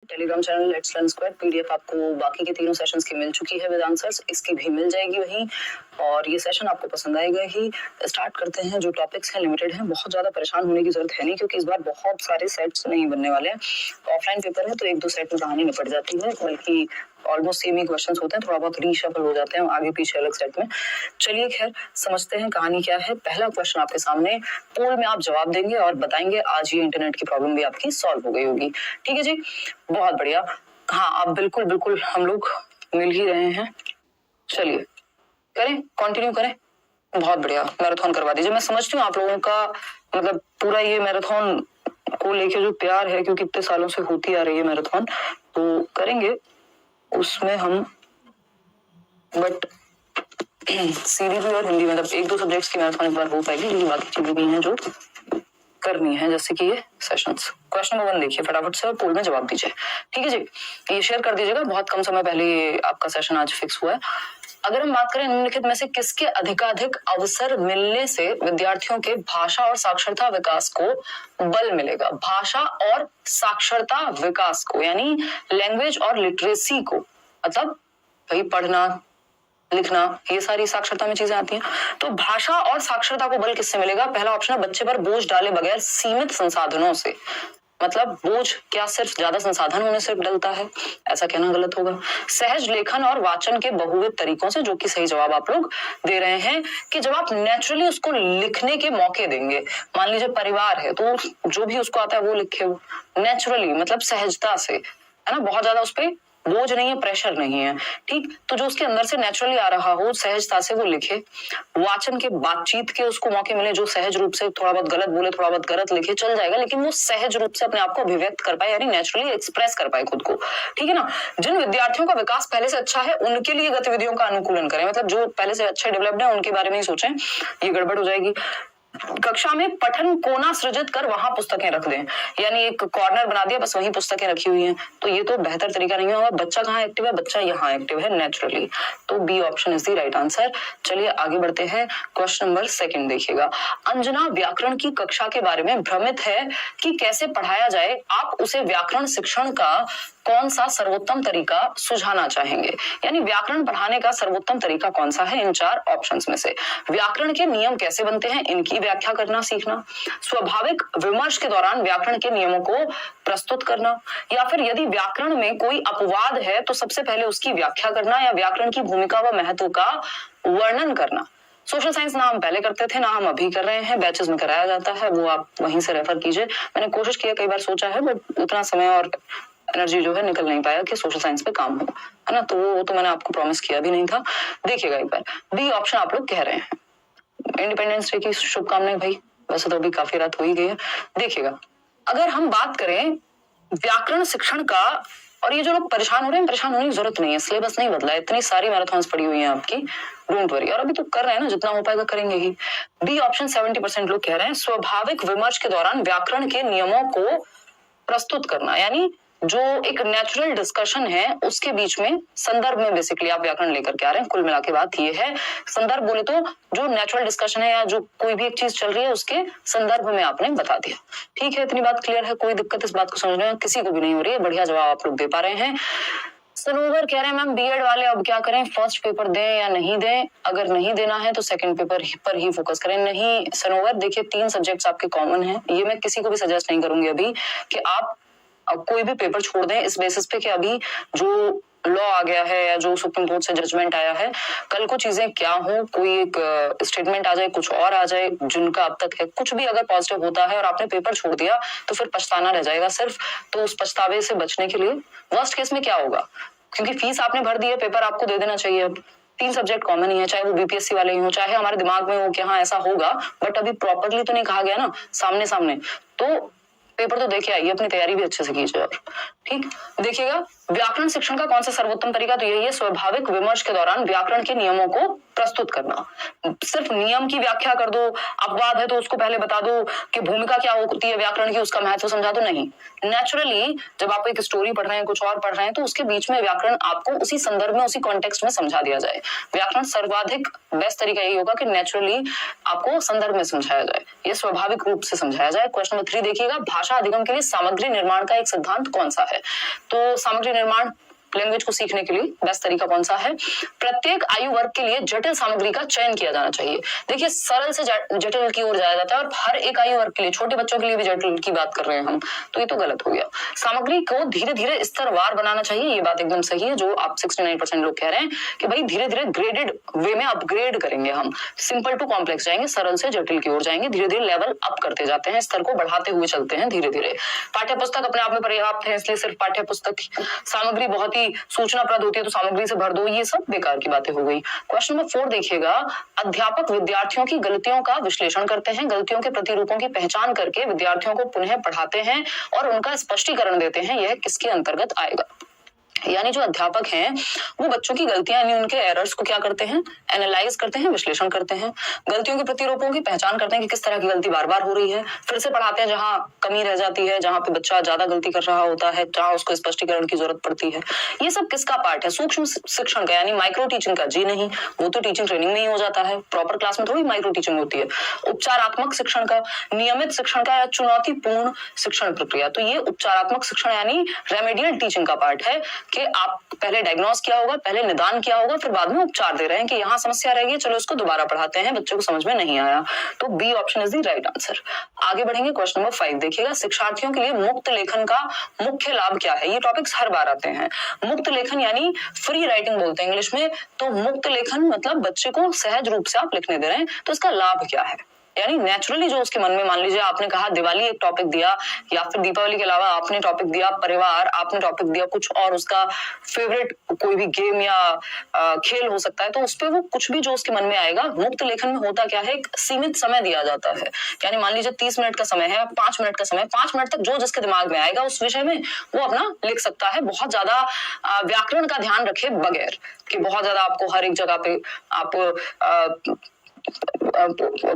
Telegram channel let's learn square PDF आपको बाकी के तीनों सेशंस की मिल चुकी है विद आंसर्स, इसकी भी मिल जाएगी वहीं, और ये सेशन आपको पसंद आएगा ही। स्टार्ट करते हैं। जो टॉपिक्स हैं लिमिटेड हैं, बहुत ज्यादा परेशान होने की जरूरत है नहीं, क्योंकि इस बार बहुत सारे सेट्स नहीं बनने वाले हैं। ऑफलाइन पेपर है तो एक दो सेट में कहानी निपट जाती है, बल्कि ऑलमोस्ट सेम ही क्वेश्चंस होते हैं, थोड़ा बहुत रीशफल हो जाते हैं आगे पीछे अलग सेट में। चलिए खैर समझते हैं कहानी क्या है। पहला क्वेश्चन आपके सामने, पोल में आप जवाब देंगे और बताएंगे आज ये इंटरनेट की प्रॉब्लम भी आपकी सॉल्व हो गई होगी। ठीक है जी, बहुत बढ़िया। हाँ, आप बिल्कुल बिल्कुल हम लोग मिल ही रहे हैं। चलिए करें, कंटिन्यू करें। बहुत बढ़िया, मैराथन करवा दीजिए। मैं समझती हूँ आप लोगों का मतलब पूरा ये मैराथन को लेके जो प्यार है, क्योंकि इतने सालों से होती आ रही है मैराथन, तो करेंगे उसमें हम, बट सीडीपी और हिंदी मतलब एक दो सब्जेक्ट्स की मैराथन इस बार हो पाएगी, लेकिन बाकी चीजें भी हैं जो करनी है, जैसे कि ये सेशंस। क्वेश्चन नंबर 1 देखिए फटाफट से और पोल में जवाब दीजिए। ठीक है जी, ये शेयर कर दीजिएगा, बहुत कम समय पहले ये आपका सेशन आज फिक्स हुआ है। अगर हम बात करें निम्नलिखित में से किसके अधिकाधिक अवसर मिलने से विद्यार्थियों के भाषा और साक्षरता विकास को बल मिलेगा। भाषा और साक्षरता विकास को, यानी लैंग्वेज और लिटरेसी को, मतलब भाई पढ़ना लिखना, ये सारी साक्षरता में चीजें आती हैं। तो भाषा और साक्षरता को बल किससे मिलेगा? पहला ऑप्शन है बच्चे पर बोझ डाले बगैर सीमित संसाधनों से। मतलब बोझ क्या सिर्फ ज्यादा संसाधन होने से डलता है? ऐसा कहना गलत होगा। सहज लेखन और वाचन के बहुविध तरीकों से, जो कि सही जवाब आप लोग दे रहे हैं कि जब आप नेचुरली उसको लिखने के मौके देंगे, मान लीजिए परिवार है तो जो भी उसको आता है वो लिखे, वो नेचुरली मतलब सहजता से, है ना, बहुत ज्यादा उस पर बोझ नहीं है, प्रेशर नहीं है। ठीक, तो जो उसके अंदर से नेचुरली आ रहा हो सहजता से वो लिखे। वाचन के, बातचीत के उसको मौके मिले, जो सहज रूप से थोड़ा बहुत गलत बोले थोड़ा बहुत गलत लिखे चल जाएगा, लेकिन वो सहज रूप से अपने आप को अभिव्यक्त कर पाए, यानी नेचुरली एक्सप्रेस कर पाए खुद को। ठीक है ना। जिन विद्यार्थियों का विकास पहले से अच्छा है उनके लिए गतिविधियों का अनुकूलन करें, मतलब जो पहले से अच्छे डेवलप्ड है उनके बारे में ही सोचें, ये गड़बड़ हो जाएगी। कक्षा में पठन कोना सृजित कर वहां पुस्तकें रख दें, यानी एक कॉर्नर बना दिया, बस वहीं पुस्तकें रखी हुई हैं, तो ये तो बेहतर तरीका नहीं होगा। बच्चा कहाँ एक्टिव है? बच्चा यहाँ एक्टिव है नेचुरली, तो B option is the right answer. चलिए आगे बढ़ते हैं। क्वेश्चन नंबर 2 देखिएगा। अंजना व्याकरण की कक्षा के बारे में भ्रमित है कि कैसे पढ़ाया जाए, आप उसे व्याकरण शिक्षण का कौन सा सर्वोत्तम तरीका सुझाना चाहेंगे? यानी व्याकरण पढ़ाने का सर्वोत्तम तरीका कौन सा है इन 4 ऑप्शंस में से? व्याकरण के नियम कैसे बनते हैं, इनकी व्याख्या करना सीखना, स्वाभाविक विमर्श के दौरान व्याकरण के नियमों को प्रस्तुत करना, या फिर यदि व्याकरण में कोई अपवाद है तो सबसे पहले उसकी व्याख्या करना, या व्याकरण की भूमिका व महत्व का वर्णन करना। सोशल साइंस ना हम पहले करते थे ना हम अभी कर रहे हैं, बैचेस में कराया जाता है, वो आप वहीं से रेफर कीजिए। मैंने कोशिश किया, कई बार सोचा है, बट उतना समय और एनर्जी जो है निकल नहीं पाया कि सोशल साइंस पे काम हो, है ना, तो वो तो मैंने आपको प्रॉमिस किया भी नहीं था। देखिएगा एक बार, बी ऑप्शन आप लोग कह रहे हैं। इंडिपेंडेंस डे की शुभकामनाएं भाई, वैसे तो अभी काफी रात हो ही गई है। देखिएगा, अगर हम बात करें व्याकरण शिक्षण का, और ये जो लोग परेशान हो रहे हैं, परेशान होने की जरूरत नहीं है, सिलेबस नहीं बदला है, इतनी सारी मैराथन्स पड़ी हुई हैं आपकी, डोंट वरी, और अभी तो कर रहे हैं ना, जितना हो पाएगा करेंगे ही। बी ऑप्शन 70% लोग कह रहे हैं, स्वाभाविक विमर्श के दौरान व्याकरण के नियमों को प्रस्तुत करना, यानी जो एक नेचुरल डिस्कशन है उसके बीच में संदर्भ में बेसिकली आप व्याकरण लेकर के आ रहे हैं। कुल मिला के बात ये है, संदर्भ बोले तो जो नेचुरल डिस्कशन है या जो कोई भी एक चीज चल रही है उसके संदर्भ में आपने बता दिया। ठीक है, इतनी बात क्लियर है, कोई दिक्कत इस बात को समझने में किसी को भी नहीं हो रही है, बढ़िया जवाब आप लोग दे पा रहे हैं। सनोवर कह रहे हैं मैम बीएड वाले अब क्या करें, फर्स्ट पेपर दें या नहीं दें? अगर नहीं देना है तो सेकंड पेपर पर ही फोकस करें। नहीं सनोवर, देखिए 3 सब्जेक्ट्स आपके कॉमन हैं, ये मैं किसी को भी सजेस्ट नहीं करूंगी अभी कि आप कोई भी पेपर छोड़ दें इस बेसिस पे कि अभी जो लॉ आ गया है या जो सुप्रीम कोर्ट से जजमेंट आया है, कल को चीजें क्या हो, कोई एक स्टेटमेंट आ जाए, कुछ और आ जाए जिनका अब तक है, कुछ भी अगर पॉजिटिव होता है और आपने पेपर छोड़ दिया तो फिर पछताना रह जाएगा सिर्फ। तो उस पछतावे से बचने के लिए वर्स्ट केस में क्या होगा, क्योंकि फीस आपने भर दी है, पेपर आपको दे देना चाहिए। अब 3 सब्जेक्ट कॉमन ही है, चाहे वो बीपीएससी वाले ही हो, चाहे हमारे दिमाग में हो कि हाँ ऐसा होगा, बट अभी प्रॉपरली तो नहीं कहा गया ना सामने सामने, तो पेपर तो देखे आइए, अपनी तैयारी भी अच्छे से कीजिए। और ठीक देखिएगा, व्याकरण शिक्षण का कौन सा सर्वोत्तम तरीका? तो यही है, स्वाभाविक विमर्श के दौरान व्याकरण के नियमों को प्रस्तुत करना। सिर्फ नियम की व्याख्या कर दो, अपवाद है तो उसको पहले बता दो कि भूमिका क्या होती है व्याकरण की, उसका महत्व समझा दो, नहीं। नेचुरली जब आप एक स्टोरी पढ़ रहे हैं, कुछ और पढ़ रहे हैं, तो उसके बीच में व्याकरण आपको उसी संदर्भ में, उसी कॉन्टेक्स्ट में समझा दिया जाए। व्याकरण सर्वाधिक बेस्ट तरीका यही होगा कि नेचुरली आपको संदर्भ में समझाया जाए, ये स्वाभाविक रूप से समझाया जाए। क्वेश्चन नंबर 3 देखिएगा, भाषा अधिगम के लिए सामग्री निर्माण का एक सिद्धांत कौन सा है? तो सामग्री निर्माण लैंग्वेज को सीखने के लिए बेस्ट तरीका कौन सा है? प्रत्येक आयु वर्ग के लिए जटिल सामग्री का चयन किया जाना चाहिए। देखिए, सरल से जटिल की ओर जाया जाता है और हर एक आयु वर्ग के लिए, छोटे बच्चों के लिए भी जटिल की बात कर रहे हैं हम, तो ये तो गलत हो गया। सामग्री को धीरे धीरे स्तरवार बनाना चाहिए, ये बात एकदम सही है जो आप 69% लोग कह रहे हैं कि भाई धीरे धीरे ग्रेडेड वे में अपग्रेड करेंगे हम, सिंपल टू कॉम्प्लेक्स जाएंगे, सरल से जटिल की ओर जाएंगे, धीरे धीरे लेवल अप करते जाते हैं, स्तर को बढ़ाते हुए चलते हैं धीरे धीरे। पाठ्य पुस्तक अपने आप में पर्याप्त है, इसलिए सिर्फ पाठ्य पुस्तक सामग्री बहुत ही सूचना होती है तो सामग्री से भर दो, ये सब बेकार की बातें हो गई। क्वेश्चन नंबर 4 देखिएगा, अध्यापक विद्यार्थियों की गलतियों का विश्लेषण करते हैं, गलतियों के प्रतिरूपों की पहचान करके विद्यार्थियों को पुनः पढ़ाते हैं और उनका स्पष्टीकरण देते हैं, यह किसके अंतर्गत आएगा? यानी जो अध्यापक हैं वो बच्चों की गलतियां यानी उनके एरर्स को क्या करते हैं? एनालाइज करते हैं, विश्लेषण करते हैं, गलतियों के प्रतिरूपों की पहचान करते हैं कि किस तरह की गलती बार बार हो रही है, फिर से पढ़ाते हैं जहां कमी रह जाती है, जहां पे बच्चा ज्यादा गलती कर रहा होता है, जहां उसको स्पष्टीकरण की जरूरत पड़ती है। ये सब किसका पार्ट है? सूक्ष्म शिक्षण का, यानी माइक्रो टीचिंग का? जी नहीं, वो तो टीचिंग ट्रेनिंग में ही हो जाता है, प्रॉपर क्लास में थोड़ी माइक्रो टीचिंग होती है। उपचारात्मक शिक्षण का, नियमित शिक्षण का या चुनौतीपूर्ण शिक्षण प्रक्रिया? तो ये उपचारात्मक शिक्षण यानी रेमेडियल टीचिंग का पार्ट है कि आप पहले डायग्नोस किया होगा, पहले निदान किया होगा, फिर बाद में उपचार दे रहे हैं कि यहाँ समस्या रहेगी, चलो इसको दोबारा पढ़ाते हैं, बच्चों को समझ में नहीं आया। तो B option is the right answer. आगे बढ़ेंगे, क्वेश्चन नंबर 5 देखिएगा, शिक्षार्थियों के लिए मुक्त लेखन का मुख्य लाभ क्या है? ये टॉपिक्स हर बार आते हैं। मुक्त लेखन यानी फ्री राइटिंग बोलते हैं इंग्लिश में, तो मुक्त लेखन मतलब बच्चे को सहज रूप से आप लिखने दे रहे हैं, तो इसका लाभ क्या है? यानी नेचुरली जो उसके मन में, मान लीजिए आपने कहा दिवाली एक टॉपिक दिया, या फिर दीपावली के अलावा आपने टॉपिक दिया परिवार, आपने टॉपिक दिया कुछ और उसका फेवरेट कोई भी गेम या खेल हो सकता है, तो उस पर वो कुछ भी जो उसके मन में आएगा। मुक्त लेखन में होता क्या है, एक सीमित समय दिया जाता है, यानी मान लीजिए 30 मिनट का समय है, 5 मिनट का समय, 5 मिनट तक जो जिसके दिमाग में आएगा उस विषय में वो अपना लिख सकता है, बहुत ज्यादा व्याकरण का ध्यान रखे बगैर कि बहुत ज्यादा आपको हर एक जगह पे आप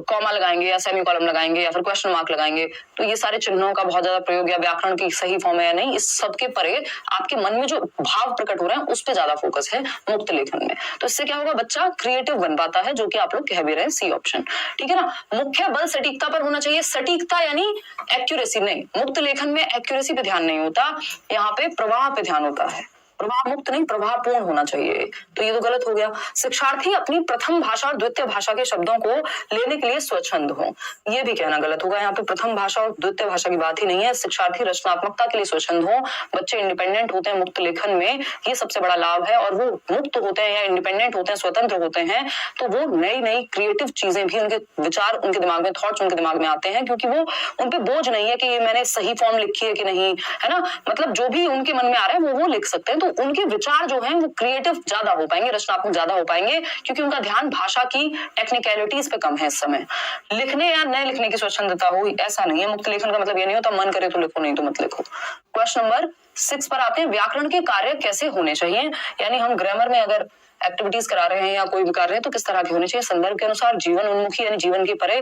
कॉमा लगाएंगे या सेमी कॉलम लगाएंगे या फिर क्वेश्चन मार्क लगाएंगे, तो ये सारे चिन्हों का बहुत ज्यादा प्रयोग या व्याकरण की सही फॉर्म है या नहीं, इस सब के परे आपके मन में जो भाव प्रकट हो रहे हैं उस पे ज्यादा फोकस है मुक्त लेखन में। तो इससे क्या होगा, बच्चा क्रिएटिव बन पाता है, जो कि आप लोग कह भी रहे हैं, सी ऑप्शन, ठीक है ना। मुख्य बल सटीकता पर होना चाहिए, सटीकता यानी एक्यूरेसी नहीं, मुक्त लेखन में एक्यूरेसी पे ध्यान नहीं होता, यहाँ पे प्रवाह पे ध्यान होता है, प्रवाह मुक्त नहीं प्रवाहपूर्ण होना चाहिए, तो ये तो गलत हो गया। शिक्षार्थी अपनी प्रथम भाषा और द्वितीय भाषा के शब्दों को लेने के लिए स्वच्छंद हो, ये भी कहना गलत होगा, यहाँ पे प्रथम भाषा और द्वितीय भाषा की बात ही नहीं है। शिक्षार्थी रचनात्मकता के लिए स्वच्छंद हो, बच्चे इंडिपेंडेंट होते हैं मुक्त लेखन में, ये सबसे बड़ा लाभ है, और वो मुक्त होते हैं या इंडिपेंडेंट होते हैं, स्वतंत्र होते हैं, तो वो नई नई क्रिएटिव चीजें भी, उनके विचार उनके दिमाग में, थॉट्स उनके दिमाग में आते हैं, क्योंकि वो उन पे बोझ नहीं है कि ये मैंने सही फॉर्म लिखी है कि नहीं, है ना, मतलब जो भी उनके मन में आ रहा है वो लिख सकते हैं, तो उनके विचार जो हैं वो क्रिएटिव ज्यादा हो पाएंगे, रचनात्मक ज्यादा हो पाएंगे, क्योंकि उनका ध्यान भाषा की टेक्निकलिटीज पे कम है इस समय। लिखने या न लिखने की स्वच्छंदता हो, ऐसा नहीं है। मुक्त लेखन का मतलब ये नहीं होता मन करे तो लिखो, नहीं तो मत लिखो। क्वेश्चन नंबर 6 पर आते हैं, व्याकरण के कार्य कैसे होने चाहिए, यानी हम ग्रामर में अगर एक्टिविटीज करा रहे हैं या कोई भी कार्य है तो किस तरह के होने चाहिए? संदर्भ के अनुसार, जीवन उन्मुखी यानी जीवन के परे,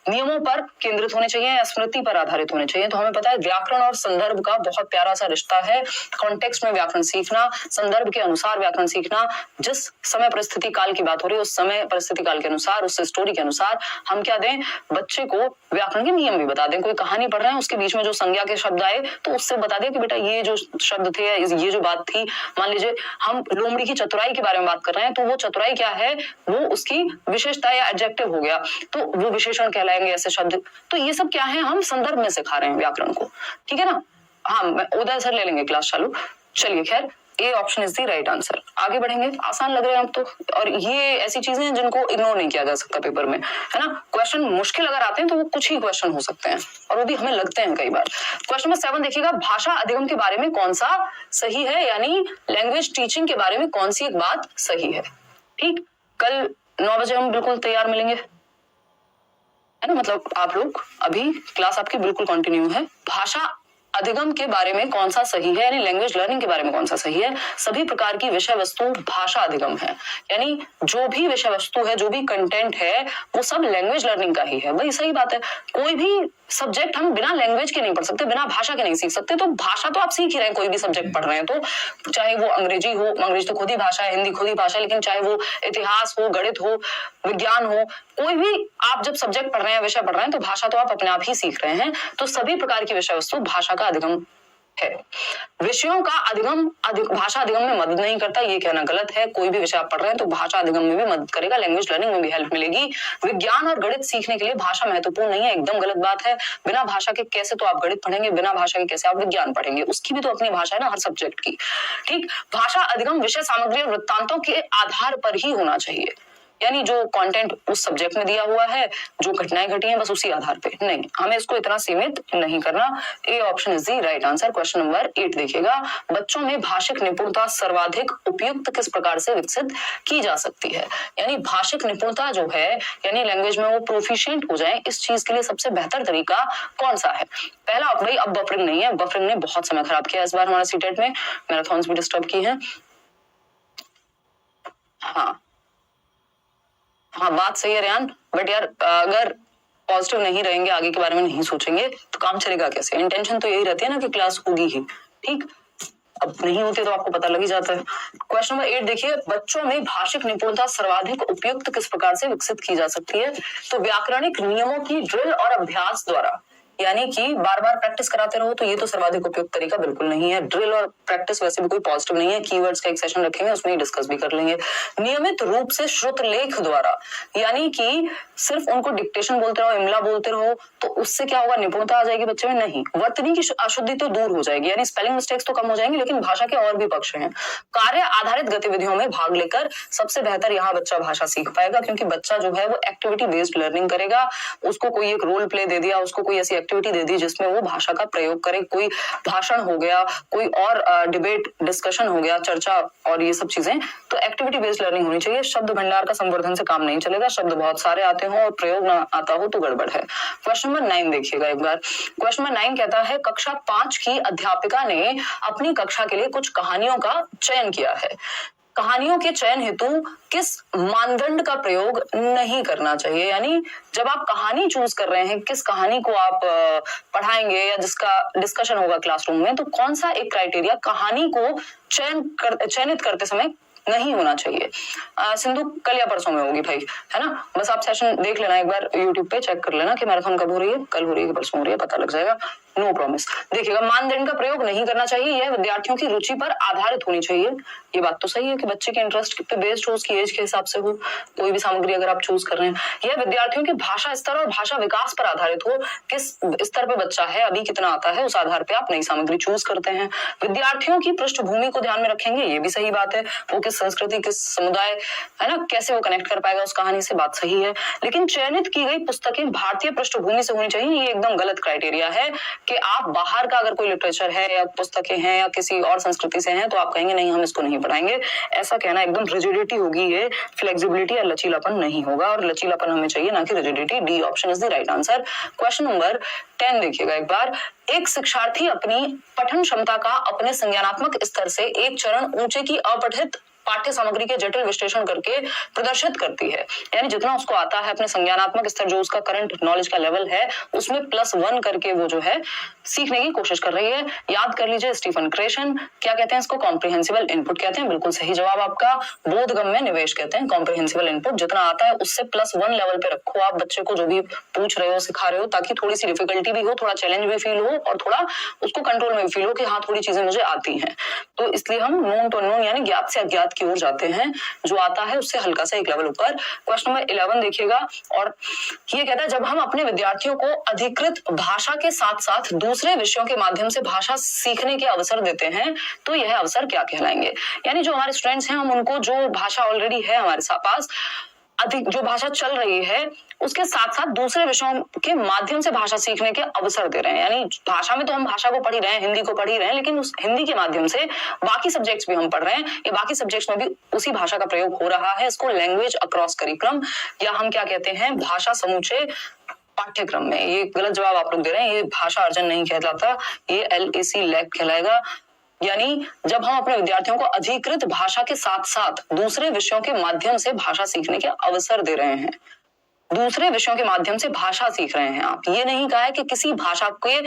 नियमों पर केंद्रित होने चाहिए या स्मृति पर आधारित होने चाहिए? तो हमें पता है व्याकरण और संदर्भ का बहुत प्यारा सा रिश्ता है, कॉन्टेक्स्ट में व्याकरण सीखना, संदर्भ के अनुसार व्याकरण सीखना, जिस समय परिस्थिति काल की बात हो रही है उस समय परिस्थिति काल के अनुसार, उस स्टोरी के अनुसार हम क्या दें, बच्चे को व्याकरण के नियम भी बता दें। कोई कहानी पढ़ रहे हैं उसके बीच में जो संज्ञा के शब्द आए तो उससे बता दें कि बेटा ये जो शब्द थे, ये जो बात थी, मान लीजिए हम लोमड़ी की चतुराई के बारे में बात कर रहे हैं, तो वो चतुराई क्या है, वो उसकी विशेषता या एडजेक्टिव हो गया, तो वो विशेषण कहलाएंगे ऐसे शब्द। तो ये सब क्या है, हम संदर्भ में सिखा रहे हैं व्याकरण को, ठीक है ना। हाँ, उदय सर ले लेंगे क्लास चालू। चलिए, खैर A option is the right answer. आगे बढ़ेंगे, आसान लग रहे हैं अब तो, और ये ऐसी चीजें हैं जिनको इग्नोर नहीं किया जा सकता पेपर में, है ना। क्वेश्चन मुश्किल अगर आते हैं तो वो कुछ ही क्वेश्चन हो सकते हैं, और वो भी हमें लगते हैं कई बार। क्वेश्चन नंबर 7 देखिएगा, भाषा अधिगम के बारे में कौन सा सही है, यानी लैंग्वेज टीचिंग के बारे में कौन सी एक बात सही है। ठीक, कल 9 बजे हम बिल्कुल तैयार मिलेंगे, है ना, मतलब आप लोग अभी क्लास आपकी बिल्कुल कंटिन्यू है। भाषा अधिगम के बारे में कौन सा सही है, यानी लैंग्वेज लर्निंग के बारे में कौन सा सही है? सभी प्रकार की विषय वस्तु भाषा अधिगम है, यानी जो भी विषय वस्तु है, जो भी कंटेंट है, वो सब लैंग्वेज लर्निंग का ही है। भाई सही बात है, कोई भी सब्जेक्ट हम बिना लैंग्वेज के नहीं पढ़ सकते, बिना भाषा के नहीं सीख सकते। तो भाषा तो आप सीख ही रहे हैं, कोई भी सब्जेक्ट पढ़ रहे हैं तो, चाहे वो अंग्रेजी हो, अंग्रेजी तो खुद ही भाषा है, हिंदी खुद ही भाषा है, लेकिन चाहे वो इतिहास हो, गणित हो, विज्ञान हो, कोई भी आप जब सब्जेक्ट पढ़ रहे हैं, विषय पढ़ रहे हैं, तो भाषा तो आप अपने आप ही सीख रहे हैं। तो सभी प्रकार की विषय वस्तु भाषा का अधिगम है। विषयों का अधिगम भाषा अधिगम में मदद नहीं करता, ये कहना गलत है। कोई भी विषय आप पढ़ रहे हैं तो भाषा अधिगम में भी मदद करेगा, लैंग्वेज लर्निंग में भी हेल्प मिलेगी। विज्ञान और गणित सीखने के लिए भाषा महत्वपूर्ण नहीं है, एकदम गलत बात है। बिना भाषा के कैसे तो आप गणित पढ़ेंगे, बिना भाषा के कैसे आप विज्ञान पढ़ेंगे? उसकी भी तो अपनी भाषा है ना, हर सब्जेक्ट की। ठीक, भाषा अधिगम विषय सामग्री और वृत्तांतों के आधार पर ही होना चाहिए, यानी जो कंटेंट उस सब्जेक्ट में दिया हुआ है, जो घटनाएं घटी हैं, बस उसी आधार पे नहीं, हमें इसको इतना सीमित नहीं करना। A option is the right answer. Question number 8 देखिएगा, बच्चों में भाषिक निपुणता सर्वाधिक उपयुक्त किस प्रकार से विकसित की जा सकती है? यानी भाषिक निपुणता जो है, यानी लैंग्वेज में वो प्रोफिशिएंट हो जाए, इस चीज के लिए सबसे बेहतर तरीका कौन सा है? पहला, भाई अब बफरिंग नहीं है, बफरिंग ने बहुत समय खराब किया इस बार हमारा सीटेट में, मैराथन्स भी डिस्टर्ब की है। हाँ, बात सही है रेहान, बट यार अगर पॉजिटिव नहीं रहेंगे, आगे के बारे में नहीं सोचेंगे, तो काम चलेगा कैसे? इंटेंशन तो यही रहती है ना कि क्लास होगी ही। ठीक, अब नहीं होती तो आपको पता लग ही जाता है। क्वेश्चन नंबर 8 देखिए, बच्चों में भाषिक निपुणता सर्वाधिक उपयुक्त किस प्रकार से विकसित की जा सकती है? तो व्याकरणिक नियमों की ड्रिल और अभ्यास द्वारा, यानी कि बार बार प्रैक्टिस कराते रहो, तो ये तो सर्वाधिक उपयुक्त तरीका बिल्कुल नहीं है। ड्रिल और प्रैक्टिस वैसे भी कोई पॉजिटिव नहीं है, कीवर्ड्स का एक सेशन रखेंगे, उसमें ही डिस्कस भी कर लेंगे। नियमित रूप से श्रुत लेख द्वारा, यानी कि सिर्फ उनको डिक्टेशन बोलते रहो, इमला बोलते रहो, तो उससे क्या होगा? निपुणता आ जाएगी बच्चे में? नहीं, वर्तनी की अशुद्धि तो दूर हो जाएगी, यानी स्पेलिंग मिस्टेक्स तो कम हो जाएंगे, लेकिन भाषा के और भी पक्ष हैं। कार्य आधारित गतिविधियों में भाग लेकर सबसे बेहतर यहाँ बच्चा भाषा सीख पाएगा, क्योंकि बच्चा जो है वो एक्टिविटी बेस्ड लर्निंग करेगा। उसको कोई एक रोल प्ले दे दिया, उसको कोई ऐसी एक्टिविटी दे दी जिसमें वो भाषा का प्रयोग करे, कोई भाषण हो गया, कोई और डिबेट डिस्कशन हो गया, चर्चा और ये सब चीजें, तो एक्टिविटी बेस्ड लर्निंग होनी चाहिए। शब्द भंडार का संवर्धन से काम नहीं चलेगा, शब्द बहुत सारे आते हो और प्रयोग ना आता हो तो गड़बड़ है। क्वेश्चन नंबर 9 देखिएगा एक बार। क्वेश्चन नंबर 9 कहता है, कक्षा 5 की अध्यापिका ने अपनी कक्षा के लिए कुछ कहानियों का चयन किया है। कहानियों के चयन हेतु किस मानदंड का प्रयोग नहीं करना चाहिए? यानी जब आप कहानी चूज कर रहे हैं, किस कहानी को आप पढ़ाएंगे या जिसका डिस्कशन होगा क्लासरूम में, तो कौन सा एक क्राइटेरिया कहानी को चयनित करते समय नहीं होना चाहिए? सिंधु कल या परसों में होगी भाई, है ना? बस आप सेशन देख लेना एक बार, यूट्यूब पे चेक कर लेना कि मैराथन कब हो रही है, कल हो रही है कि परसों हो रही है, पता लग जाएगा। No promise. देखिएगा, मानदंड का प्रयोग नहीं करना चाहिए, यह विद्यार्थियों की रुचि पर आधारित होनी चाहिए। ये बात तो सही है कि बच्चे के इंटरेस्ट पे बेस्ड हो, उसकी एज के हिसाब से हो, कोई भी सामग्री अगर आप चूज कर रहे हैं। यह विद्यार्थियों के भाषा स्तर और भाषा विकास पर आधारित हो, किस स्तर पे बच्चा है, अभी कितना आता है, उस आधार पे आप नई सामग्री चूज करते हैं। विद्यार्थियों की पृष्ठभूमि को ध्यान में रखेंगे, ये भी सही बात है, वो किस संस्कृति, किस समुदाय, है ना, कैसे वो कनेक्ट कर पाएगा उस कहानी से, बात सही है। लेकिन चयनित की गई पुस्तकें भारतीय पृष्ठभूमि से होनी चाहिए, ये एकदम गलत क्राइटेरिया है कि आप बाहर का अगर कोई लिटरेचर है या पुस्तकें हैं या किसी और संस्कृति से हैं तो आप कहेंगे नहीं हम इसको नहीं पढ़ाएंगे। ऐसा कहना एकदम रिजिडिटी होगी, ये फ्लेक्सिबिलिटी या लचीलापन नहीं होगा, और लचीलापन हमें चाहिए ना कि rigidity. D option is the right answer. Question number 10 देखिएगा एक बार। एक शिक्षार्थी अपनी पठन क्षमता का अपने संज्ञानात्मक स्तर से एक चरण ऊंचे की अपठित पाठ्य सामग्री के जटिल विश्लेषण करके प्रदर्शित करती है, यानी जितना उसको आता है अपने संज्ञानात्मक स्तर, जो उसका करंट नॉलेज का लेवल है, उसमें +1 करके वो जो है सीखने की कोशिश कर रही है। याद कर लीजिए, स्टीफन क्रेशन क्या कहते हैं इसको? कॉम्प्रिहेंसिबल इनपुट कहते हैं। बिल्कुल सही जवाब आपका। बोधगम्य निवेश कहते हैं कॉम्प्रिहेंसिबल इनपुट। जितना आता है उससे +1 लेवल पे रखो आप बच्चे को, जो भी पूछ रहे हो, सिखा रहे हो, ताकि थोड़ी सी डिफिकल्टी भी हो, थोड़ा चैलेंज भी फील हो और थोड़ा उसको कंट्रोल में भी फील हो कि हाँ थोड़ी चीजें मुझे आती हैं। तो इसलिए हम नोन टू अननोन यानी ज्ञात से अज्ञात की ओर जाते हैं, जो आता है उससे हल्का सा एक लेवल ऊपर। क्वेश्चन नंबर 11 देखिएगा, और ये कहता है, जब हम अपने विद्यार्थियों को अधिकृत भाषा के साथ साथ दूसरे विषयों के माध्यम से भाषा सीखने के अवसर देते हैं, तो यह अवसर क्या कहलाएंगे? यानी जो हमारे स्टूडेंट्स हैं, हम उनको जो भाषा ऑलरेडी है हमारे पास, अधिक जो भाषा चल रही है, उसके साथ साथ दूसरे विषयों के माध्यम से भाषा सीखने के अवसर दे रहे हैं। यानी भाषा में तो हम भाषा को पढ़ ही रहे हैं, हिंदी को पढ़ ही रहे हैं, लेकिन उस हिंदी के माध्यम से बाकी सब्जेक्ट्स भी हम पढ़ रहे हैं, या बाकी सब्जेक्ट्स में भी उसी भाषा का प्रयोग हो रहा है। इसको लैंग्वेज अक्रॉस करिकुलम, या हम क्या कहते हैं, भाषा समूचे पाठ्यक्रम में। ये गलत जवाब आप लोग दे रहे हैं, ये भाषा अर्जन नहीं कहलाता, ये LAC लैक कहलाएगा। यानी जब हम अपने विद्यार्थियों को अधिकृत भाषा के साथ साथ दूसरे विषयों के माध्यम से भाषा सीखने के अवसर दे रहे हैं, दूसरे विषयों के माध्यम से भाषा सीख रहे हैं आप, ये नहीं कहा है कि किसी भाषा के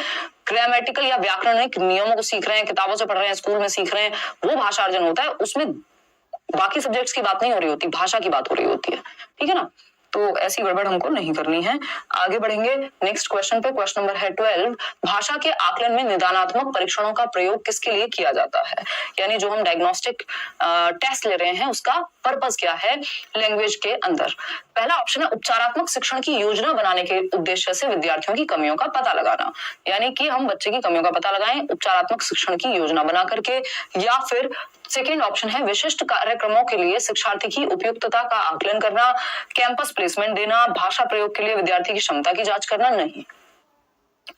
ग्रामेटिकल या व्याकरणिक नियमों को सीख रहे हैं, किताबों से पढ़ रहे हैं, स्कूल में सीख रहे हैं, वो भाषा अर्जन होता है। उसमें बाकी सब्जेक्ट्स की बात नहीं हो रही होती, भाषा की बात हो रही होती है, ठीक है ना। तो ऐसी गड़बड़ हमको नहीं करनी है। आगे बढ़ेंगे नेक्स्ट क्वेश्चन पे। क्वेश्चन नंबर है 12। भाषा के आकलन में निदानात्मक परीक्षणों का प्रयोग किसके लिए किया जाता है? यानी जो हम डायग्नोस्टिक टेस्ट ले रहे हैं उसका पर्पस क्या है लैंग्वेज के अंदर? पहला ऑप्शन है उपचारात्मक शिक्षण की योजना बनाने के उद्देश्य से विद्यार्थियों की कमियों का पता लगाना, यानी कि हम बच्चे की कमियों का पता लगाएं उपचारात्मक शिक्षण की योजना बना करके। या फिर सेकेंड ऑप्शन है विशिष्ट कार्यक्रमों के लिए शिक्षार्थी की उपयुक्तता का आकलन करना, कैंपस प्लेसमेंट देना, भाषा प्रयोग के लिए विद्यार्थी की क्षमता की जांच करना। नहीं,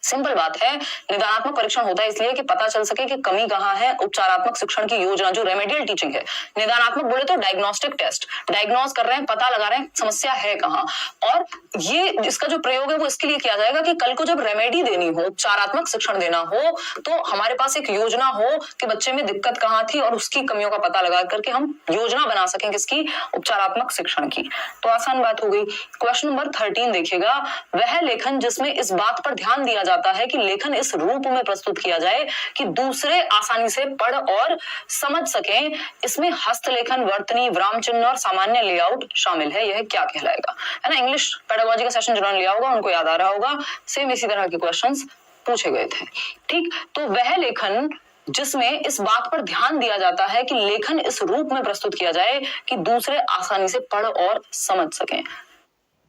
सिंपल बात है, निदानात्मक परीक्षण होता है इसलिए कि पता चल सके कि कमी कहाँ है। उपचारात्मक शिक्षण की योजना जो रेमेडियल टीचिंग है, निदानात्मक बोले तो डायग्नोस्टिक टेस्ट, डायग्नोज कर रहे हैं, पता लगा रहे हैं समस्या है कहाँ। और ये इसका जो प्रयोग है वो इसके लिए किया जाएगा कि कल को जब रेमेडी देनी हो, उपचारात्मक शिक्षण देना हो, तो हमारे पास एक योजना हो कि बच्चे में दिक्कत कहाँ थी और उसकी कमियों का पता लगा करके हम योजना बना सकें किसकी, उपचारात्मक शिक्षण की। तो आसान बात हो गई। क्वेश्चन नंबर 13 देखिएगा, वह लेखन जिसमें इस बात पर ध्यान दिया जाता है कि लेखन इस रूप में प्रस्तुत किया जाए कि दूसरे आसानी से पढ़ और समझ सकें, इसमें हस्तलेखन, वर्तनी, विराम चिन्ह और सामान्य लेआउट शामिल है, यह क्या कहलाएगा? है ना, इंग्लिश पेडागोजी का सेशन जिन्होंने लिया होगा उनको याद आ रहा होगा, सेम इसी तरह के क्वेश्चंस पूछे गए थे। ठीक, तो वह लेखन जिसमें इस बात पर ध्यान दिया जाता है कि लेखन इस रूप में प्रस्तुत किया जाए कि दूसरे आसानी से पढ़ और समझ सकें,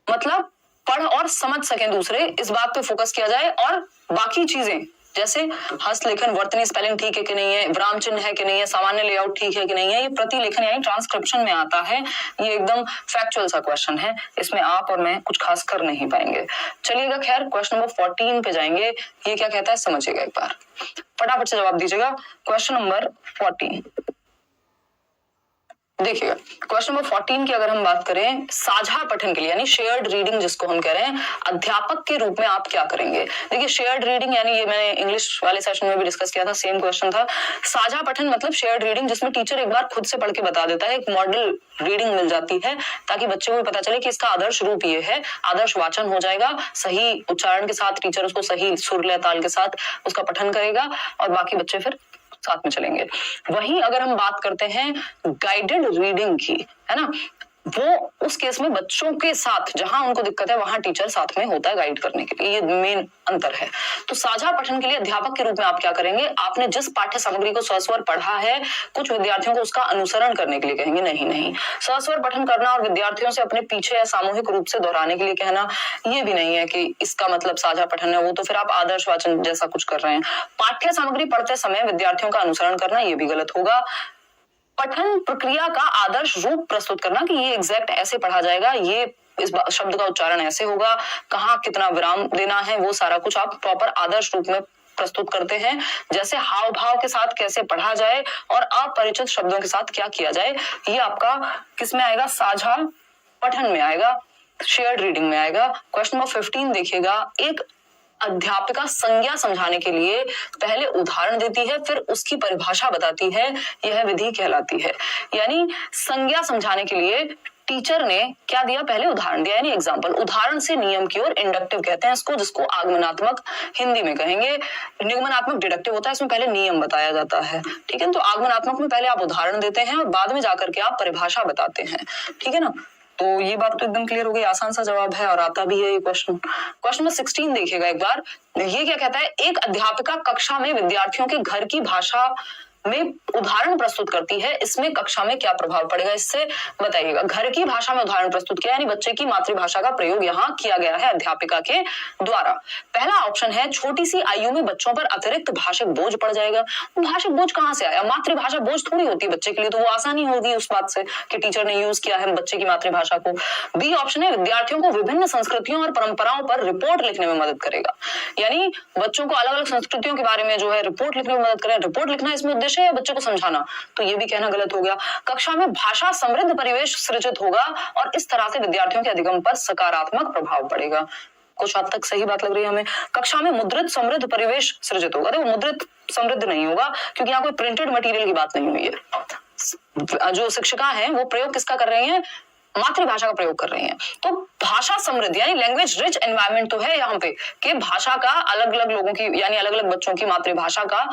मतलब पढ़ और समझ सकें दूसरे, इस बात पे फोकस किया जाए। और बाकी चीजें जैसे हस्तलेखन, वर्तनी स्पेलिंग ठीक है कि नहीं है, विराम चिन्ह है कि नहीं है, सामान्य लेआउट ठीक है कि नहीं है, ये प्रतिलेखन यानी ट्रांसक्रिप्शन में आता है। ये एकदम फैक्चुअल सा क्वेश्चन है, इसमें आप और मैं कुछ खास कर नहीं पाएंगे। चलिएगा, खैर क्वेश्चन नंबर 14 पे जाएंगे। ये क्या कहता है समझिएगा एक बार, फटाफट से जवाब दीजिएगा। क्वेश्चन नंबर 14 देखिएगा। क्वेश्चन नंबर 14 की अगर हम बात करें, साझा पठन के लिए यानी शेयर्ड रीडिंग जिसको हम कह रहे हैं, अध्यापक के रूप में आप क्या करेंगे? देखिए, शेयर्ड रीडिंग यानी ये मैंने इंग्लिश वाले सेशन में भी डिस्कस किया था, सेम क्वेश्चन था। साझा पठन मतलब शेयर्ड रीडिंग जिसमें टीचर एक बार खुद से पढ़ के बता देता है, एक मॉडल रीडिंग मिल जाती है ताकि बच्चे को पता चले कि इसका आदर्श रूप ये है, आदर्श वाचन हो जाएगा, सही उच्चारण के साथ टीचर उसको सही सुर लय ताल के साथ उसका पठन करेगा और बाकी बच्चे फिर साथ में चलेंगे। वहीं अगर हम बात करते हैं गाइडेड रीडिंग की, है ना, वो उस केस में बच्चों के साथ जहां उनको दिक्कत है वहां टीचर साथ में होता है गाइड करने के लिए, ये मेन अंतर है। तो साझा पठन के लिए अध्यापक के रूप में आप क्या करेंगे? आपने जिस पाठ्य सामग्री को सस्वर पढ़ा है, कुछ विद्यार्थियों को उसका अनुसरण करने के लिए कहेंगे। नहीं, सस्वर पठन करना और विद्यार्थियों से अपने पीछे या सामूहिक रूप से दोहराने के लिए कहना, ये भी नहीं है कि इसका मतलब साझा पठन है, वो तो फिर आप आदर्श वाचन जैसा कुछ कर रहे हैं। पाठ्य सामग्री पढ़ते समय विद्यार्थियों का अनुसरण करना, ये भी गलत होगा। पठन प्रक्रिया का आदर्श रूप प्रस्तुत करना कि ये एग्जैक्ट ऐसे पढ़ा जाएगा, ये इस शब्द का उच्चारण ऐसे होगा, कहाँ कितना विराम देना है, वो सारा कुछ आप प्रॉपर आदर्श रूप में प्रस्तुत करते हैं। जैसे हाव भाव के साथ कैसे पढ़ा जाए और अपरिचित शब्दों के साथ क्या किया जाए, ये आपका किस में आएगा? साझा पठन में आएगा, शेयर्ड रीडिंग में आएगा। क्वेश्चन नंबर 15 देखिएगा, एक अध्यापिका संज्ञा समझाने के लिए पहले उदाहरण देती है, फिर उसकी परिभाषा बताती है, यह विधि कहलाती है। यानी संज्ञा समझाने के लिए टीचर ने क्या दिया? पहले उदाहरण दिया, यानी एग्जाम्पल। उदाहरण से नियम की ओर इंडक्टिव कहते हैं इसको, जिसको आगमनात्मक हिंदी में कहेंगे। निगमनात्मक डिडक्टिव होता है, इसमें पहले नियम बताया जाता है, ठीक है। तो आगमनात्मक में पहले आप उदाहरण देते हैं और बाद में जाकर के आप परिभाषा बताते हैं, ठीक है ना। तो ये बात तो एकदम क्लियर हो गई, आसान सा जवाब है और आता भी है ये क्वेश्चन। क्वेश्चन नंबर 16 देखिएगा एक बार, ये क्या कहता है? एक अध्यापिका कक्षा में विद्यार्थियों के घर की भाषा में उदाहरण प्रस्तुत करती है, इसमें कक्षा में क्या प्रभाव पड़ेगा इससे बताइएगा। घर की भाषा में उदाहरण प्रस्तुत किया यानी बच्चे की मातृभाषा का प्रयोग यहाँ किया गया है अध्यापिका के द्वारा। पहला ऑप्शन है छोटी सी आयु में बच्चों पर अतिरिक्त भाषिक बोझ पड़ जाएगा। भाषिक बोझ कहाँ से आया? मातृभाषा बोझ थोड़ी होती है बच्चे के लिए, तो वो आसानी होगी उस बात से कि टीचर ने यूज किया है बच्चे की मातृभाषा को। बी ऑप्शन है विद्यार्थियों को विभिन्न संस्कृतियों और परंपराओं पर रिपोर्ट लिखने में मदद करेगा, यानी बच्चों को अलग अलग संस्कृतियों के बारे में जो है रिपोर्ट लिखने में मदद करेगा। रिपोर्ट लिखना इसमें उद्देश्य है या बच्चे को समझाना? तो ये भी कहना गलत हो गया। कक्षा में भाषा समृद्ध परिवेश सृजित होगा और इस तरह से विद्यार्थियों के अधिगम पर सकारात्मक प्रभाव पड़ेगा। कुछ हद तक सही बात लग रही है हमें। कक्षा में मुद्रित समृद्ध परिवेश सृजित होगा। देखो मुद्रित समृद्ध नहीं होगा क्योंकि यहाँ कोई प्रिंटेड मटेरियल की बात नहीं हुई है। जो शिक्षिका हैं वो प्रयोग किसका कर रही हैं? मातृभाषा का प्रयोग कर रही हैं। तो भाषा समृद्ध यानी लैंग्वेज रिच एनवायरनमेंट तो है यहाँ पे कि भाषा का अलग अलग लोगों की यानी अलग अलग बच्चों की मातृभाषा का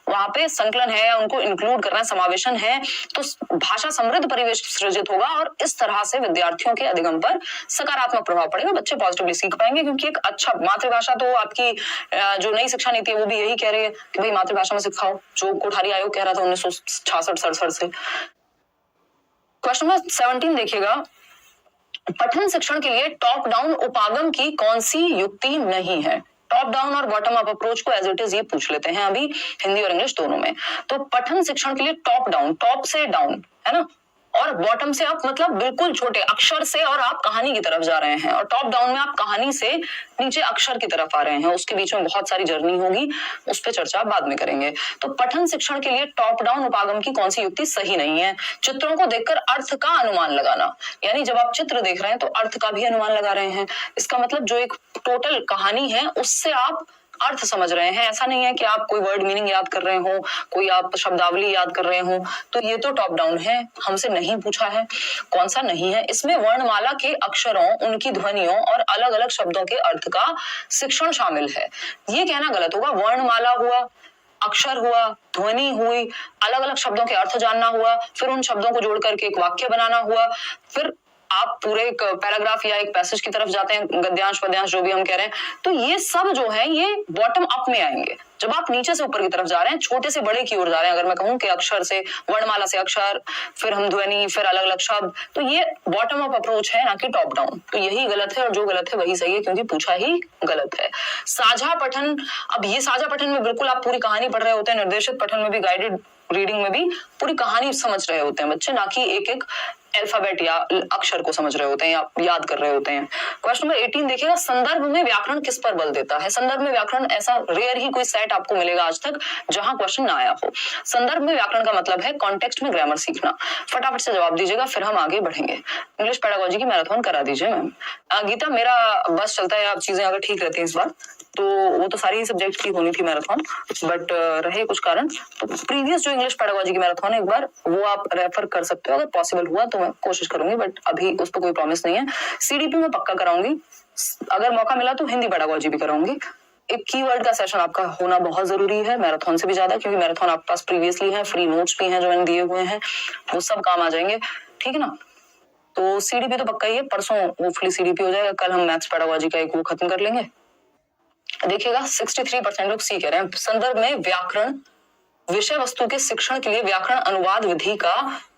वहां पे संकलन है, उनको इंक्लूड करना, समावेशन है। तो भाषा समृद्ध परिवेश सृजित होगा और इस तरह से विद्यार्थियों के अधिगम पर सकारात्मक प्रभाव पड़ेगा। बच्चे पॉजिटिवली सीख पाएंगे क्योंकि एक अच्छा मातृभाषा तो आपकी जो नई शिक्षा नीति है वो भी यही कह रही है कि भाई मातृभाषा में सिखाओ, जो कोठारी आयोग कह रहा था 1966-67 से। क्वेश्चन नंबर 17 देखिएगा, पठन शिक्षण के लिए टॉप डाउन उपागम की कौन सी युक्ति नहीं है? टॉप डाउन और बॉटम अप अप्रोच को एज इट इज ये पूछ लेते हैं अभी हिंदी और इंग्लिश दोनों में। तो पठन शिक्षण के लिए टॉप डाउन, टॉप से डाउन है ना, और बॉटम से अप मतलब बिल्कुल छोटे अक्षर से और आप कहानी की तरफ जा रहे हैं, और टॉप डाउन में आप कहानी से नीचे अक्षर की तरफ आ रहे हैं। उसके बीच में बहुत सारी जर्नी होगी, उस पर चर्चा बाद में करेंगे। तो पठन शिक्षण के लिए टॉप डाउन उपागम की कौन सी युक्ति सही नहीं है? चित्रों को देखकर अर्थ का अनुमान लगाना, यानी जब आप चित्र देख रहे हैं तो अर्थ का भी अनुमान लगा रहे हैं। इसका मतलब जो एक टोटल कहानी है उससे आप अर्थ समझ रहे हैं। ऐसा नहीं है कि आप कोई वर्ड मीनिंग याद कर रहे हो, कोई आप शब्दावली याद कर रहे हो। तो ये तो टॉप डाउन है, हमसे नहीं पूछा है। कौन सा नहीं है? इसमें वर्णमाला के अक्षरों, उनकी ध्वनियों और अलग अलग शब्दों के अर्थ का शिक्षण शामिल है। ये कहना गलत होगा। वर्णमाला हुआ, अक्षर हुआ, ध्वनि हुई, अलग अलग शब्दों के अर्थ जानना हुआ, फिर उन शब्दों को जोड़ करके एक वाक्य बनाना हुआ, फिर आप पूरे एक पैराग्राफ या एक पैसेज की तरफ जाते हैं, गद्यांश पद्यांश जो भी हम कह रहे हैं। तो ये सब जो है ये बॉटम अप में आएंगे। जब आप नीचे से ऊपर की तरफ जा रहे हैं, छोटे से बड़े की ओर जा रहे हैं, अगर मैं कहूं कि अक्षर से वर्णमाला से अक्षर, फिर हम ध्वनि, फिर अलग अलग शब्द, तो ये बॉटम अप अप्रोच है ना कि टॉप डाउन। तो यही गलत है और जो गलत है वही सही है क्योंकि पूछा ही गलत है। साझा पठन, अब ये साझा पठन में बिल्कुल आप पूरी कहानी पढ़ रहे होते हैं। निर्देशित पठन में भी, गाइडेड रीडिंग में भी पूरी कहानी समझ रहे होते हैं बच्चे, ना कि एक एक अल्फाबेट या अक्षर को समझ रहे होते हैं या याद कर रहे होते हैं। क्वेश्चन नंबर 18 देखिएगा, संदर्भ में व्याकरण किस पर बल देता है? संदर्भ में व्याकरण, ऐसा रेयर ही कोई सेट आपको मिलेगा आज तक जहां क्वेश्चन ना आया हो। संदर्भ में व्याकरण का मतलब है कॉन्टेक्स्ट में ग्रामर सीखना। फटाफट से जवाब दीजिएगा, फिर हम आगे बढ़ेंगे। इंग्लिश पेडागोजी की मैराथन करा दीजिए मैम। गीता, मेरा बस चलता है, आप चीजें अगर ठीक रहती है इस बार तो वो तो सारी सब्जेक्ट की होनी थी मैराथन, बट रहे कुछ कारण, तो प्रीवियस जो इंग्लिश पेडागोजी की मैराथन है एक बार वो आप रेफर कर सकते हो अगर पॉसिबल हुआ तो। मैं कोशिश करूंगी बट अभी उस पर कोई प्रॉमिस नहीं है। सीडीपी में पक्का कराऊंगी, अगर मौका मिला तो हिंदी पेडागोजी भी कराऊंगी। एक कीवर्ड का सेशन आपका होना बहुत जरूरी है, मैराथन से भी ज्यादा, क्योंकि मैराथन आपके पास प्रीवियसली है, फ्री नोट्स भी हैं जो मैंने दिए हुए हैं, वो सब काम आ जाएंगे, ठीक है ना। तो सीडीपी तो पक्का ही है, परसों होपफुली सीडीपी हो जाएगा, कल हम मैथ्स पेडागोजी का एक वो खत्म कर लेंगे। देखिएगा 63% लोग सी कह रहे हैं। संदर्भ में व्याकरण, विषय वस्तु के शिक्षण के लिए व्याकरण अनुवाद विधि का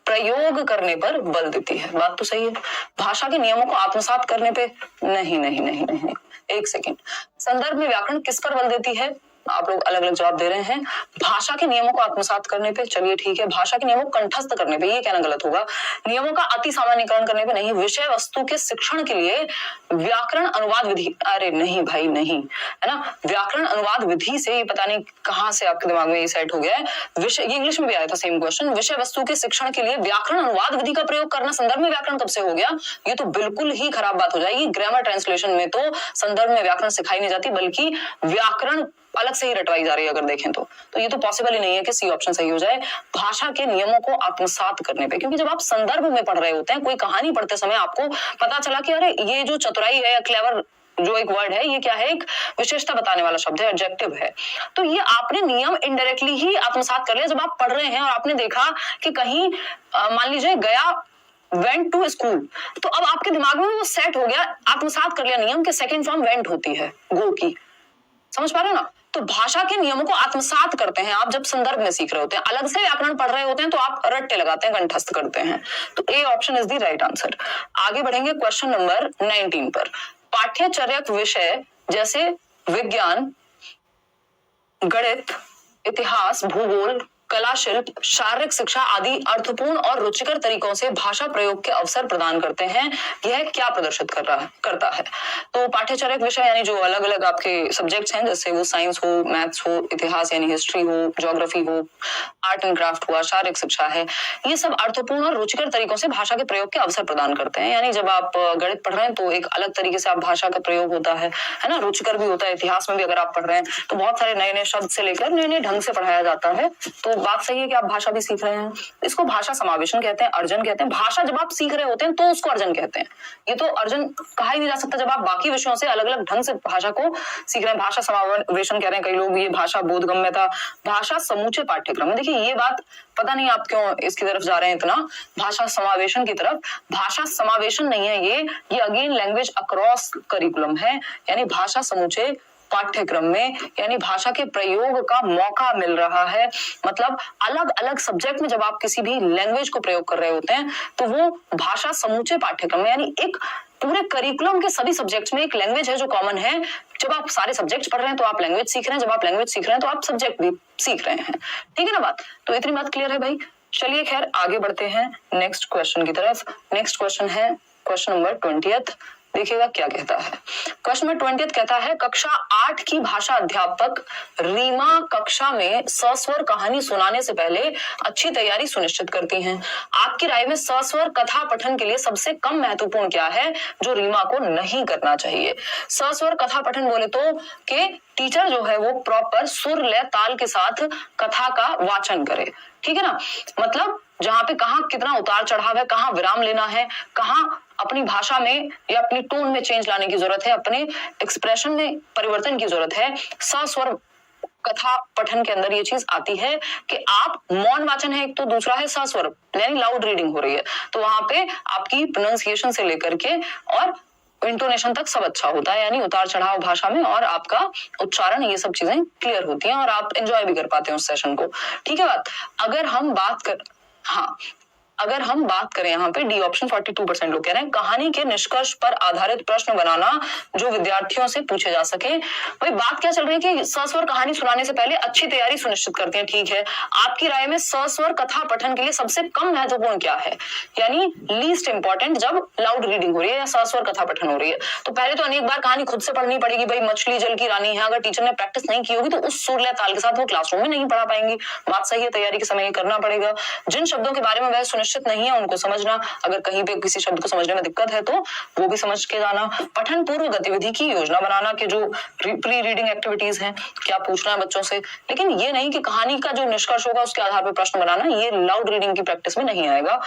प्रयोग करने पर बल देती है। बात तो सही है। भाषा के नियमों को आत्मसात करने पे नहीं नहीं नहीं नहीं, एक सेकेंड। संदर्भ में व्याकरण किस पर बल देती है? आप लोग अलग अलग जवाब दे रहे हैं। भाषा के नियमों को आत्मसात करने पे, चलिए ठीक है। भाषा के नियमों को कंठस्थ करने पे, ये कहना गलत होगा। नियमों का अति सामान्यकरण करने पे नहीं। विषय वस्तु के शिक्षण के लिए व्याकरण अनुवाद विधि, अरे नहीं भाई नहीं, है ना। व्याकरण अनुवाद विधि से ये पता नहीं कहां से आपके दिमाग में ये सेट हो गया है। विषय, ये इंग्लिश में भी आया था सेम क्वेश्चन। विषय वस्तु के शिक्षण के लिए व्याकरण अनुवाद विधि का प्रयोग करना संदर्भ में व्याकरण कब से हो गया? ये तो बिल्कुल ही खराब बात हो जाएगी। ग्रामर ट्रांसलेशन में तो संदर्भ में व्याकरण सिखाई नहीं जाती, बल्कि व्याकरण अलग से ही रटवाई जा रही है अगर देखें तो ये तो पॉसिबल ही नहीं है कि सी ऑप्शन सही हो जाए। भाषा के नियमों को आत्मसात करने पे, क्योंकि जब आप संदर्भ में पढ़ रहे होते हैं, कोई कहानी पढ़ते समय आपको पता चला कि अरे ये जो चतुराई है या क्लेवर जो एक वर्ड है, ये क्या है? एक विशेषता बताने वाला शब्द है, एडजेक्टिव है। तो ये आपने नियम इनडायरेक्टली ही आत्मसात कर लिया जब आप पढ़ रहे हैं और आपने देखा कि कहीं मान लीजिए गया वेंट टू स्कूल, तो अब आपके दिमाग में वो सेट हो गया, आत्मसात कर लिया नियम के सेकेंड फॉर्म वेंट होती है, गो की। समझ पा रहे हो ना। तो भाषा के नियमों को आत्मसात करते हैं आप जब संदर्भ में सीख रहे होते हैं। अलग से व्याकरण पढ़ रहे होते हैं तो आप रट्टे लगाते हैं, कंठस्थ करते हैं। तो A option is the right answer. आगे बढ़ेंगे क्वेश्चन नंबर 19 पर। पाठ्यचर्यक विषय जैसे विज्ञान, गणित, इतिहास, भूगोल, कला, शिल्प, शारीरिक शिक्षा आदि अर्थपूर्ण और रुचिकर तरीकों से भाषा प्रयोग के अवसर प्रदान करते हैं। यह क्या प्रदर्शित करता है? तो पाठ्यचर्यक विषय यानी जो अलग अलग आपके सब्जेक्ट्स हैं, जैसे वो साइंस हो, मैथ्स हो, इतिहास यानी हिस्ट्री हो, ज्योग्राफी हो, आर्ट एंड क्राफ्ट हुआ, शारीरिक शिक्षा है, ये सब अर्थपूर्ण और रुचिकर तरीकों से भाषा के प्रयोग के अवसर प्रदान करते हैं। यानी जब आप गणित पढ़ रहे हैं तो एक अलग तरीके से आप भाषा का प्रयोग होता है ना, रुचिकर भी होता है। इतिहास में भी अगर आप पढ़ रहे हैं तो बहुत सारे नए नए शब्द से लेकर नए नए ढंग से पढ़ाया जाता है। तो बात सही है कि आप भाषा भी सीख रहे हैं। इसको भाषा समावेशन कहते हैं, अर्जन कहते हैं। भाषा जब आप सीख रहे होते हैं तो उसको अर्जन कहते हैं। ये तो अर्जन कहा ही नहीं जा सकता जब आप बाकी विषयों से अलग अलग ढंग से भाषा को सीख रहे हैं। भाषा समावेशन कह रहे हैं कई लोग, ये भाषा बोधगम्यता, भाषा समूचे पाठ्यक्रम में। देखिए ये बात पता नहीं आप क्यों इसकी तरफ जा रहे हैं इतना, भाषा समावेशन की तरफ। भाषा समावेशन नहीं है ये अगेन लैंग्वेज अक्रॉस करिकुलम है, यानी भाषा समूचे पाठ्यक्रम में, यानी भाषा के प्रयोग का मौका मिल रहा है। मतलब अलग अलग सब्जेक्ट में जब आप किसी भी लैंग्वेज को प्रयोग कर रहे होते हैं तो वो भाषा समूचे पाठ्यक्रम में, यानी एक पूरे करिकुलम के सभी सब्जेक्ट्स में एक लैंग्वेज है जो कॉमन है। जब आप सारे सब्जेक्ट्स पढ़ रहे हैं तो आप लैंग्वेज सीख रहे हैं, जब आप लैंग्वेज सीख रहे हैं तो आप सब्जेक्ट भी सीख रहे हैं। ठीक है ना बात? तो इतनी बात क्लियर है भाई। चलिए खैर आगे बढ़ते हैं नेक्स्ट क्वेश्चन की तरफ। नेक्स्ट क्वेश्चन है क्वेश्चन नंबर 20। देखिएगा क्या कहता है। क्वेश्चन नंबर 20 कहता है, कक्षा 8 की भाषा अध्यापक रीमा कक्षा में सस्वर कहानी सुनाने से पहले अच्छी तैयारी सुनिश्चित करती हैं। आपकी राय में सस्वर कथा पठन के लिए सबसे कम महत्वपूर्ण क्या है जो रीमा को नहीं करना चाहिए? सस्वर कथा पठन बोले तो कि टीचर जो है वो प्रॉपर सुर लय ताल के साथ कथा का वाचन करे। ठीक है ना? मतलब जहां पे कहाँ कितना उतार चढ़ाव है, कहाँ विराम लेना है, कहाँ अपनी भाषा में या अपनी टोन में चेंज लाने की जरूरत है, अपने एक्सप्रेशन में परिवर्तन की जरूरत है। सस्वर कथा पठन के अंदर ये चीज आती है कि आप मौन वाचन है एक, तो दूसरा है सस्वर यानी लाउड रीडिंग हो रही है, तो वहां पे आपकी प्रोनाउंसिएशन से लेकर के और इंटोनेशन तक सब अच्छा होता है, यानी उतार चढ़ाव भाषा में और आपका उच्चारण, ये सब चीजें क्लियर होती हैं और आप एंजॉय भी कर पाते हैं उस सेशन को। ठीक है बात? अगर हम बात करें यहाँ पे डी ऑप्शन 42% लोग कह रहे हैं कहानी के निष्कर्ष पर आधारित प्रश्न बनाना जो विद्यार्थियों से पूछे जा सके। भाई बात क्या चल रही है कि सस्वर कहानी सुनाने से पहले अच्छी तैयारी सुनिश्चित करते हैं। ठीक है, आपकी राय में सस्वर कथा पठन के लिए सबसे कम महत्वपूर्ण क्या है, यानी लीस्ट इंपॉर्टेंट जब लाउड रीडिंग हो रही है या सस्वर कथा पठन हो रही है? तो पहले तो अनेक बार कहानी खुद से पढ़नी पड़ेगी। भाई मछली जल की रानी है, अगर टीचर ने प्रैक्टिस नहीं की होगी तो उस सुर लय ताल के साथ वो क्लासरूम में नहीं पढ़ा पाएंगी। बात सही है, तैयारी के समय ये करना पड़ेगा। जिन शब्दों के बारे में वह सुनिश्चित नहीं है उनको समझना, अगर कहीं पे किसी शब्द को समझने में दिक्कत है तो वो भी समझ के जाना। पठन पूर्व गतिविधि की योजना बनाना के जो प्री रीडिंग एक्टिविटीज हैं, क्या पूछना है बच्चों से, लेकिन ये नहीं कि कहानी का जो निष्कर्ष होगा उसके आधार पर प्रश्न बनाना, ये लाउड रीडिंग की प्रैक्टिस में नहीं आएगा।